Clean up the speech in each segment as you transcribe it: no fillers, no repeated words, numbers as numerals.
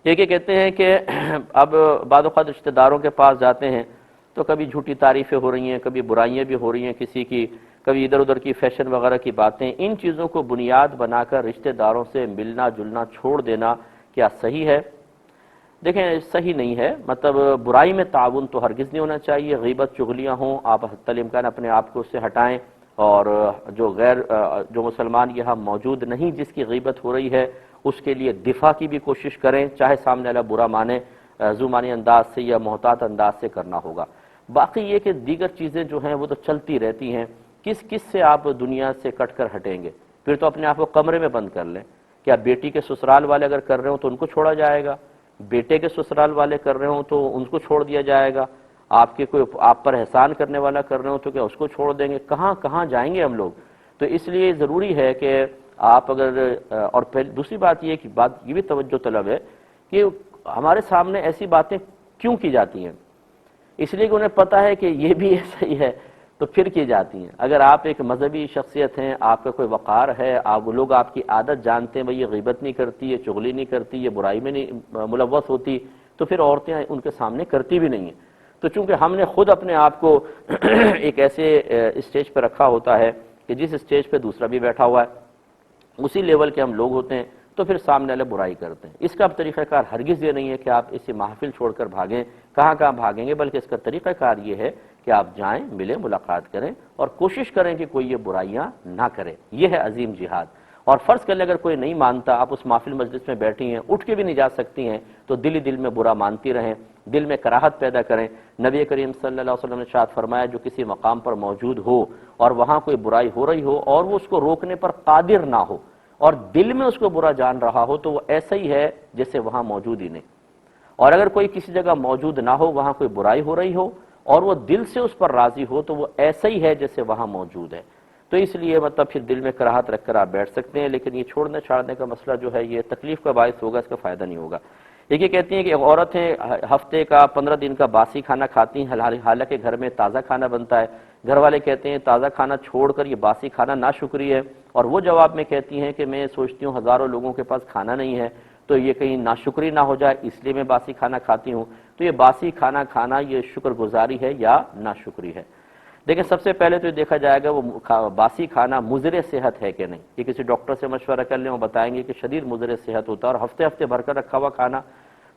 یہ کہتے ہیں کہ اب بعض اوقات رشتہ داروں کے پاس جاتے ہیں تو کبھی جھوٹی تعریفیں ہو رہی ہیں، کبھی برائیاں بھی ہو رہی ہیں کسی کی، کبھی ادھر ادھر کی فیشن وغیرہ کی باتیں، ان چیزوں کو بنیاد بنا کر رشتہ داروں سے ملنا جلنا چھوڑ دینا کیا صحیح ہے؟ دیکھیں صحیح نہیں ہے، مطلب برائی میں تعاون تو ہرگز نہیں ہونا چاہیے، غیبت چغلیاں ہوں آپ حتی الامکان اپنے آپ کو اس سے ہٹائیں، اور جو مسلمان یہاں موجود نہیں جس کی غیبت ہو رہی ہے اس کے لیے دفاع کی بھی کوشش کریں، چاہے سامنے والا برا مانے، زمانی انداز سے یا محتاط انداز سے کرنا ہوگا۔ باقی یہ کہ دیگر چیزیں جو ہیں وہ تو چلتی رہتی ہیں، کس کس سے آپ دنیا سے کٹ کر ہٹیں گے؟ پھر تو اپنے آپ کو کمرے میں بند کر لیں۔ کیا بیٹی کے سسرال والے اگر کر رہے ہوں تو ان کو چھوڑا جائے گا؟ بیٹے کے سسرال والے کر رہے ہوں تو ان کو چھوڑ دیا جائے گا؟ آپ کے کوئی آپ پر احسان کرنے والا کر رہے ہوں تو کیا اس کو چھوڑ دیں گے؟ کہاں کہاں جائیں گے ہم لوگ؟ تو اس لیے ضروری ہے کہ آپ اگر اور دوسری بات یہ کہ بات یہ بھی توجہ طلب ہے کہ ہمارے سامنے ایسی باتیں کیوں کی جاتی ہیں؟ اس لیے کہ انہیں پتہ ہے کہ یہ بھی ایسا ہی ہے تو پھر کی جاتی ہیں۔ اگر آپ ایک مذہبی شخصیت ہیں، آپ کا کوئی وقار ہے، وہ لوگ آپ کی عادت جانتے ہیں بھئی یہ غیبت نہیں کرتی، یہ چغلی نہیں کرتی، یہ برائی میں نہیں ملوث ہوتی، تو پھر عورتیں ان کے سامنے کرتی بھی نہیں ہیں۔ تو چونکہ ہم نے خود اپنے آپ کو ایک ایسے اسٹیج پہ رکھا ہوتا ہے کہ جس اسٹیج پہ دوسرا بھی بیٹھا ہوا ہے، اسی لیول کے ہم لوگ ہوتے ہیں، تو پھر سامنے والے برائی کرتے ہیں۔ اس کا طریقہ کار ہرگز یہ نہیں ہے کہ آپ اسی محفل چھوڑ کر بھاگیں، کہاں کہاں بھاگیں گے، بلکہ اس کا طریقہ کار یہ ہے کہ آپ جائیں، ملیں، ملاقات کریں اور کوشش کریں کہ کوئی یہ برائیاں نہ کرے۔ یہ ہے عظیم جہاد۔ اور فرض کر لیں اگر کوئی نہیں مانتا، آپ اس محفل مجلس میں بیٹھی ہیں، اٹھ کے بھی نہیں جا سکتی ہیں، تو دل ہی دل میں برا مانتی رہیں، دل میں کراہت پیدا کریں۔ نبی کریم صلی اللہ علیہ وسلم نے ارشاد فرمایا جو کسی مقام پر موجود ہو اور وہاں کوئی برائی ہو رہی ہو اور وہ اس کو روکنے پر قادر نہ ہو اور دل میں اس کو برا جان رہا ہو تو وہ ایسا ہی ہے جیسے وہاں موجود ہی نہیں۔ اور اگر کوئی کسی جگہ موجود نہ ہو، وہاں کوئی برائی ہو رہی ہو اور وہ دل سے اس پر راضی ہو تو وہ ایسا ہی ہے جیسے وہاں موجود ہے۔ تو اس لیے مطلب پھر دل میں کراہت رکھ کر آپ بیٹھ سکتے ہیں، لیکن یہ چھوڑنے چھاڑنے کا مسئلہ جو ہے یہ تکلیف کا باعث ہوگا، اس کا فائدہ نہیں ہوگا۔ یہ کہتی ہیں کہ عورتیں ہفتے کا 15 دن کا باسی کھانا کھاتی ہیں، حالانکہ گھر میں تازہ کھانا بنتا ہے۔ گھر والے کہتے ہیں تازہ کھانا چھوڑ کر یہ باسی کھانا ناشکری ہے، اور وہ جواب میں کہتی ہیں کہ میں سوچتی ہوں ہزاروں لوگوں کے پاس کھانا نہیں ہے تو یہ کہیں ناشکری نہ ہو جائے اس لیے میں باسی کھانا کھاتی ہوں۔ تو یہ باسی کھانا کھانا یہ شکر گزاری ہے یا ناشکری ہے؟ دیکھیں سب سے پہلے تو یہ دیکھا جائے گا وہ باسی کھانا مضر صحت ہے کہ نہیں۔ یہ کسی ڈاکٹر سے مشورہ کر لیں، وہ بتائیں گے کہ شدید مضر صحت ہوتا ہے، اور ہفتے ہفتے بھر کر رکھا ہوا کھانا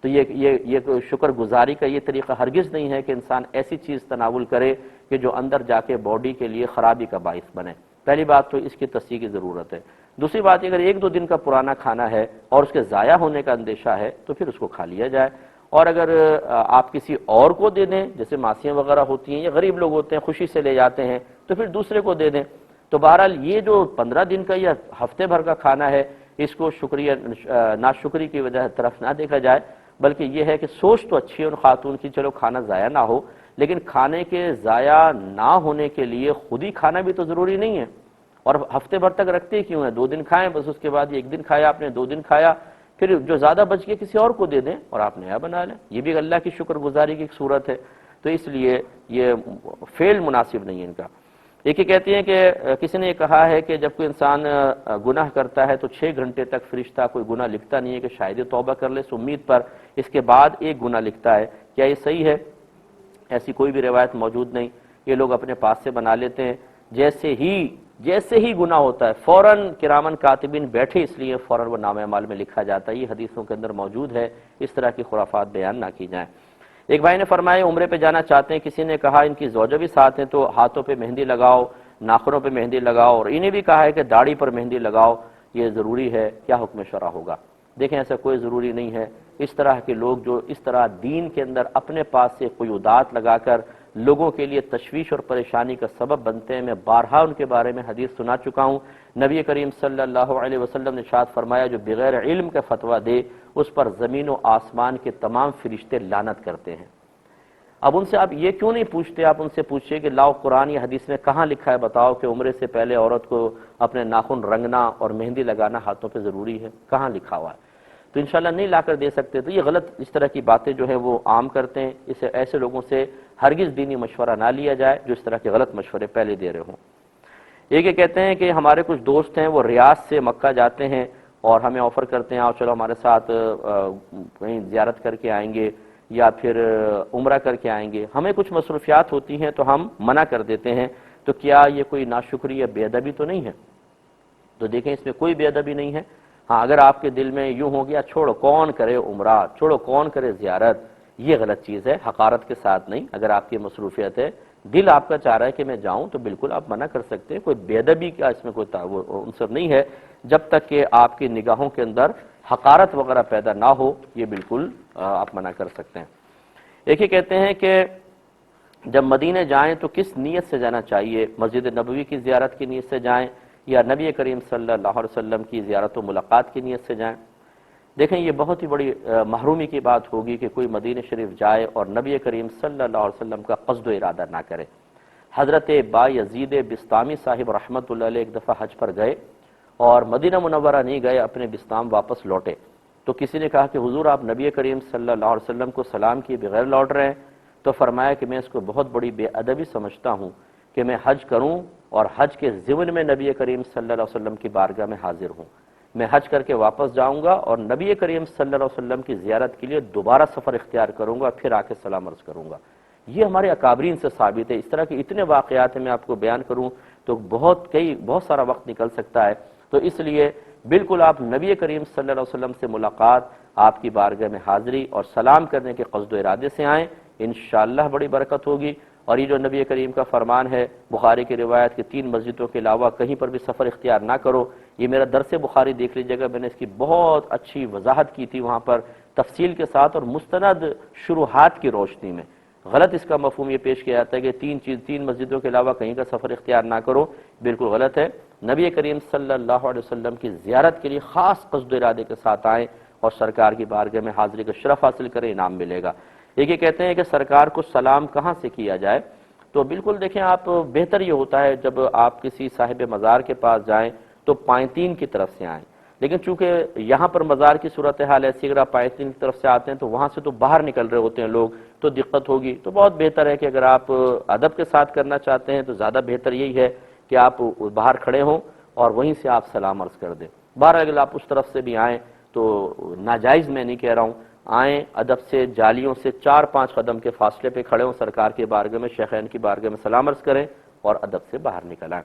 تو یہ شکر گزاری کا یہ طریقہ ہرگز نہیں ہے کہ انسان ایسی چیز تناول کرے کہ جو اندر جا کے باڈی کے لیے خرابی کا باعث بنے۔ پہلی بات تو اس کی تصحیح کی ضرورت ہے۔ دوسری بات اگر 1-2 دن کا پرانا کھانا ہے اور اس کے ضائع ہونے کا اندیشہ ہے تو پھر اس کو کھا لیا جائے، اور اگر آپ کسی اور کو دے دیں، جیسے ماسیاں وغیرہ ہوتی ہیں یا غریب لوگ ہوتے ہیں خوشی سے لے جاتے ہیں تو پھر دوسرے کو دے دیں۔ تو بہرحال یہ جو 15 دن کا یا ہفتے بھر کا کھانا ہے اس کو شکریہ ناشکری کی وجہ طرف نہ دیکھا جائے، بلکہ یہ ہے کہ سوچ تو اچھی ہے ان خاتون کی چلو کھانا ضائع نہ ہو، لیکن کھانے کے ضائع نہ ہونے کے لیے خود ہی کھانا بھی تو ضروری نہیں ہے۔ اور ہفتے بھر تک رکھتے کیوں ہیں؟ 2 دن کھائیں بس، اس کے بعد 1 دن کھایا آپ نے، 2 دن کھایا، پھر جو زیادہ بچ گیا کسی اور کو دے دیں اور آپ نیا بنا لیں۔ یہ بھی اللہ کی شکر گزاری کی ایک صورت ہے۔ تو اس لیے یہ فعل مناسب نہیں ہے ان کا۔ ایک یہ کہتی ہیں کہ کسی نے یہ کہا ہے کہ جب کوئی انسان گناہ کرتا ہے تو 6 گھنٹے تک فرشتہ کوئی گناہ لکھتا نہیں ہے کہ شاید یہ توبہ کر لے اس امید پر، اس کے بعد 1 گناہ لکھتا ہے۔ کیا یہ صحیح ہے؟ ایسی کوئی بھی روایت موجود نہیں، یہ لوگ اپنے پاس سے بنا لیتے ہیں۔ جیسے ہی گناہ ہوتا ہے فوراً کرامن کاتبین بیٹھے اس لیے فوراً وہ نامہ اعمال میں لکھا جاتا ہے۔ یہ حدیثوں کے اندر موجود ہے، اس طرح کی خرافات بیان نہ کی جائیں۔ ایک بھائی نے فرمایا عمرے پہ جانا چاہتے ہیں، کسی نے کہا ان کی زوجہ بھی ساتھ ہیں تو ہاتھوں پہ مہندی لگاؤ، ناخنوں پہ مہندی لگاؤ، اور انہیں بھی کہا ہے کہ داڑھی پر مہندی لگاؤ، یہ ضروری ہے، کیا حکم شرع ہوگا؟ دیکھیں ایسا کوئی ضروری نہیں ہے۔ اس طرح کے لوگ جو اس طرح دین کے اندر اپنے پاس سے قیودات لگا کر لوگوں کے لیے تشویش اور پریشانی کا سبب بنتے ہیں، میں بارہا ان کے بارے میں حدیث سنا چکا ہوں۔ نبی کریم صلی اللہ علیہ وسلم نے ارشاد فرمایا جو بغیر علم کا فتویٰ دے اس پر زمین و آسمان کے تمام فرشتے لعنت کرتے ہیں۔ اب ان سے آپ یہ کیوں نہیں پوچھتے؟ آپ ان سے پوچھئے کہ لاؤ قرآن یا حدیث میں کہاں لکھا ہے بتاؤ کہ عمرے سے پہلے عورت کو اپنے ناخن رنگنا اور مہندی لگانا ہاتھوں پہ ضروری ہے؟ کہاں لکھا ہوا ہے؟ تو انشاءاللہ نہیں لا کر دے سکتے۔ تو یہ غلط اس طرح کی باتیں جو ہیں وہ عام کرتے ہیں، اسے ایسے لوگوں سے ہرگز دینی مشورہ نہ لیا جائے جو اس طرح کے غلط مشورے پہلے دے رہے ہوں۔ یہ کہتے ہیں کہ ہمارے کچھ دوست ہیں وہ ریاض سے مکہ جاتے ہیں اور ہمیں آفر کرتے ہیں آؤ چلو ہمارے ساتھ کہیں زیارت کر کے آئیں گے یا پھر عمرہ کر کے آئیں گے، ہمیں کچھ مصروفیات ہوتی ہیں تو ہم منع کر دیتے ہیں، تو کیا یہ کوئی ناشکری یا بے ادبی تو نہیں ہے؟ تو دیکھیں اس میں کوئی بے ادبی نہیں ہے۔ ہاں اگر آپ کے دل میں یوں ہو گیا چھوڑو کون کرے عمرہ، چھوڑو کون کرے زیارت، یہ غلط چیز ہے، حقارت کے ساتھ نہیں۔ اگر آپ کی مصروفیت ہے، دل آپ کا چاہ رہا ہے کہ میں جاؤں، تو بالکل آپ منع کر سکتے ہیں، کوئی بے ادبی کا اس میں کوئی عنصر نہیں ہے، جب تک کہ آپ کی نگاہوں کے اندر حقارت وغیرہ پیدا نہ ہو، یہ بالکل آپ منع کر سکتے ہیں۔ ایک ہی کہتے ہیں کہ جب مدینے جائیں تو کس نیت سے جانا چاہیے؟ مسجد نبوی کی زیارت کی نیت سے جائیں یا نبی کریم صلی اللہ علیہ وسلم کی زیارت و ملاقات کی نیت سے جائیں؟ دیکھیں یہ بہت ہی بڑی محرومی کی بات ہوگی کہ کوئی مدینہ شریف جائے اور نبی کریم صلی اللہ علیہ وسلم کا قصد و ارادہ نہ کرے۔ حضرت با یزید بسطامی صاحب رحمۃ اللہ علیہ ایک دفعہ حج پر گئے اور مدینہ منورہ نہیں گئے، اپنے بسطام واپس لوٹے، تو کسی نے کہا کہ حضور آپ نبی کریم صلی اللہ علیہ وسلم کو سلام کیے بغیر لوٹ رہے ہیں، تو فرمایا کہ میں اس کو بہت بڑی بے ادبی سمجھتا ہوں کہ میں حج کروں اور حج کے ضمن میں نبی کریم صلی اللہ علیہ وسلم کی بارگاہ میں حاضر ہوں، میں حج کر کے واپس جاؤں گا اور نبی کریم صلی اللہ علیہ وسلم کی زیارت کے لیے دوبارہ سفر اختیار کروں گا، پھر آ کے سلام عرض کروں گا۔ یہ ہمارے اکابرین سے ثابت ہے۔ اس طرح کے اتنے واقعات میں آپ کو بیان کروں تو بہت سارا وقت نکل سکتا ہے، تو اس لیے بالکل آپ نبی کریم صلی اللہ علیہ وسلم سے ملاقات، آپ کی بارگاہ میں حاضری اور سلام کرنے کے قصد و ارادے سے آئیں، انشاءاللہ بڑی برکت ہوگی۔ اور یہ جو نبی کریم کا فرمان ہے بخاری کی روایت کہ 3 مسجدوں کے علاوہ کہیں پر بھی سفر اختیار نہ کرو، یہ میرا درس بخاری دیکھ لیجیے گا، میں نے اس کی بہت اچھی وضاحت کی تھی وہاں پر تفصیل کے ساتھ اور مستند شروحات کی روشنی میں۔ غلط اس کا مفہوم یہ پیش کیا جاتا ہے کہ 3 مسجدوں کے علاوہ کہیں کا سفر اختیار نہ کرو، بالکل غلط ہے۔ نبی کریم صلی اللہ علیہ وسلم کی زیارت کے لیے خاص قصد و ارادے کے ساتھ آئیں اور سرکار کی بارگاہ میں حاضری کا شرف حاصل کریں، انعام ملے گا۔ ایک یہ کہتے ہیں کہ سرکار کو سلام کہاں سے کیا جائے؟ تو بالکل دیکھیں آپ، بہتر یہ ہوتا ہے جب آپ کسی صاحب مزار کے پاس جائیں تو پائنتین کی طرف سے آئیں، لیکن چونکہ یہاں پر مزار کی صورتحال ایسی، اگر آپ پائنتین کی طرف سے آتے ہیں تو وہاں سے تو باہر نکل رہے ہوتے ہیں لوگ، تو دقت ہوگی، تو بہت بہتر ہے کہ اگر آپ ادب کے ساتھ کرنا چاہتے ہیں تو زیادہ بہتر یہی ہے کہ آپ باہر کھڑے ہوں اور وہیں سے آپ سلام عرض کر دیں۔ باہر اگر آپ اس طرف سے بھی آئیں تو ناجائز میں نہیں کہہ رہا ہوں، آئیں ادب سے، جالیوں سے 4-5 قدم کے فاصلے پہ کھڑے ہوں، سرکار کی بارگاہ میں، شیخین کی بارگاہ میں سلام عرض کریں اور ادب سے باہر نکل آئیں۔